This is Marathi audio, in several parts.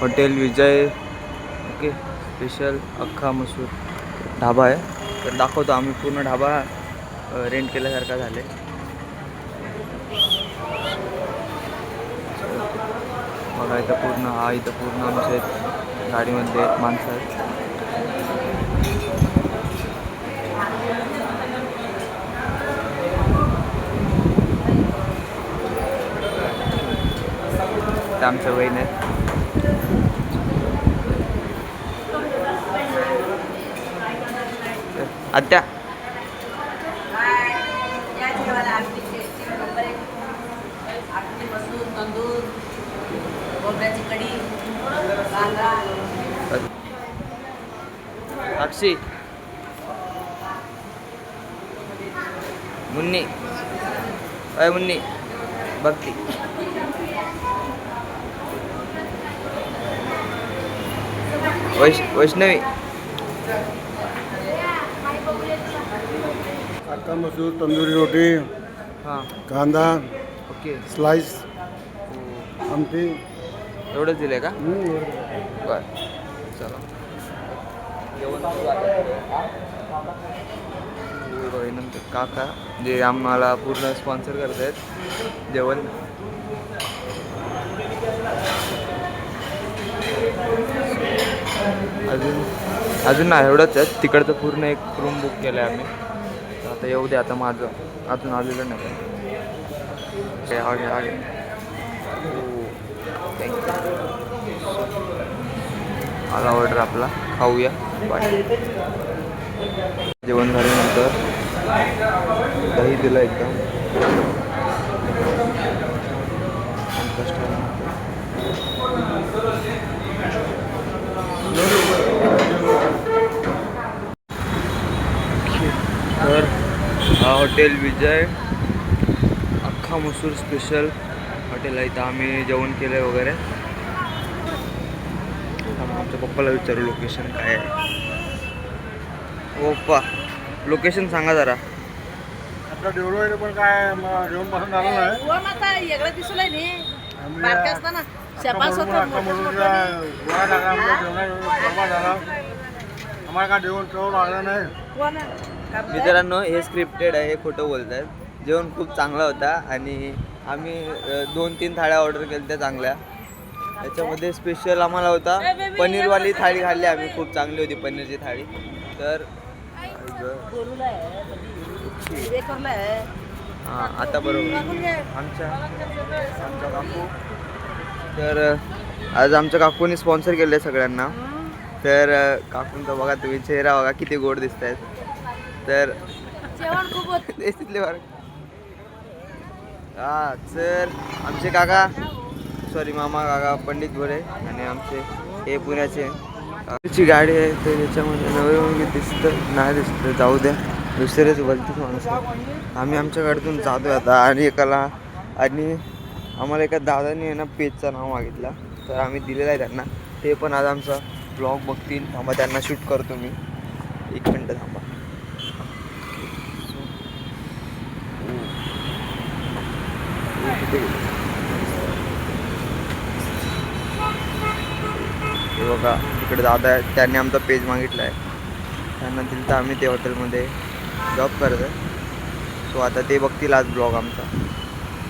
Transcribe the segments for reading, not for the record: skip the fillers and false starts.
हॉटेल विजय ओके स्पेशल अख्खा मसूर ढाबा आहे. तर दाखवतो आम्ही पूर्ण ढाबा रेंट केल्यासारखा झाले. बघा इथं पूर्ण इथं पूर्ण आमचे गाडीमध्ये माणसं आहेत. ते आमच्या वहीन आहेत. आत्या साक्षी मुन्नी अय मुन्नी बघती वैष्णवी अख्खा मसूर, तंदुरी रोटी, हां कांदा, ओके स्लाइस, आमटी. एवढंच दिलं आहे का? बरं चला नंतर काका जे आम्हाला पूर्ण स्पॉन्सर करत आहेत जेवण. अजून नाही एवढंच आहे. तिकडचं पूर्ण एक रूम बुक केलं आहे आम्ही. आता येऊ दे. आता माझं अजून आलेलं नाही. काय आगे आगे आला ऑर्डर आपला. खाऊया बाय. जेवण झाल्यानंतर दही दिलं एकदम. तर हॉटेल विजय अख्खा मसूर स्पेशल हॉटेल आहे. इथं आम्ही जेवण केलं आहे वगैरे. आमच्या पप्पाला विचारू लोकेशन काय आहे. पप्पा लोकेशन सांगा जरा. आता डेवलो पण काय जेवण पासून आलं नाही. वेगळं दिसू नाही आम्हाला काय जेवण चव लागलं नाही. मित्रांनो हे स्क्रिप्टेड आहे. हे खोटं बोलत आहेत. जेवण खूप चांगला होता आणि आम्ही 2-3 थाळ्या ऑर्डर केल्या त्या चांगल्या. त्याच्यामध्ये स्पेशल आम्हाला होता पनीरवाली थाळी खाल्ली आम्ही. खूप चांगली होती पनीरची थाळी. तर हां आता बरोबर आमच्या काकू. तर आज आमच्या काकूने स्पॉन्सर केलं आहे सगळ्यांना. तर काकूंचा बघा तुम्ही चेहरा बघा किती गोड दिसत आहेत. तर तिथले बरं हां तर आमचे काका सॉरी मामा काका पंडित भोरे आणि आमचे हे पुण्याचे ची गाडी आहे. तर त्याच्यामध्ये नवे दिसतं नाही दिसतं. जाऊ द्या दुसरेच बोलतीच माणसं. आम्ही आमच्या गाडीतून जातो आता आणि आम्हाला एका दादाने आहे ना पेजचं नाव मागितलं. तर आम्ही दिलेलं आहे त्यांना. ते पण आज आमचा ब्लॉग बघतील. थांबा त्यांना शूट करतो मी. 1 मिनटं थांबा. हे बघा तिकडे दादा आहे. त्यांनी आमचा पेज मागितला आहे. त्यांना दिलं तर आम्ही ते हॉटेलमध्ये जॉब करत आहे. सो आता ते बघतील आज ब्लॉग आमचा.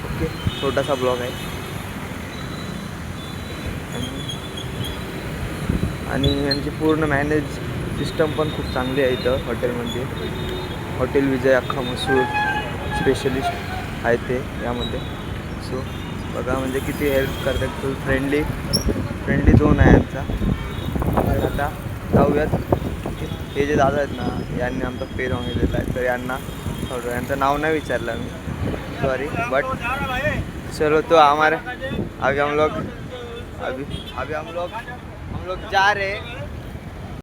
ओके छोटासा ब्लॉग आहे. आणि यांची पूर्ण मॅनेज सिस्टम पण खूप चांगली आहे इथं हॉटेलमध्ये. हॉटेल विजय अख्खा मसूर स्पेशलिस्ट आहे ते यामध्ये. सो बघा म्हणजे किती हेल्प करतात. फुल फ्रेंडली झोन आहे यांचा. तर आता जाऊयात. हे जे दादा आहेत ना यांनी आमचा पेज मागितलेला आहे. तर यांचं नाव नाही विचारलं मी सॉरी. बट चलो तो हमारे अभी हम लोग जा रहे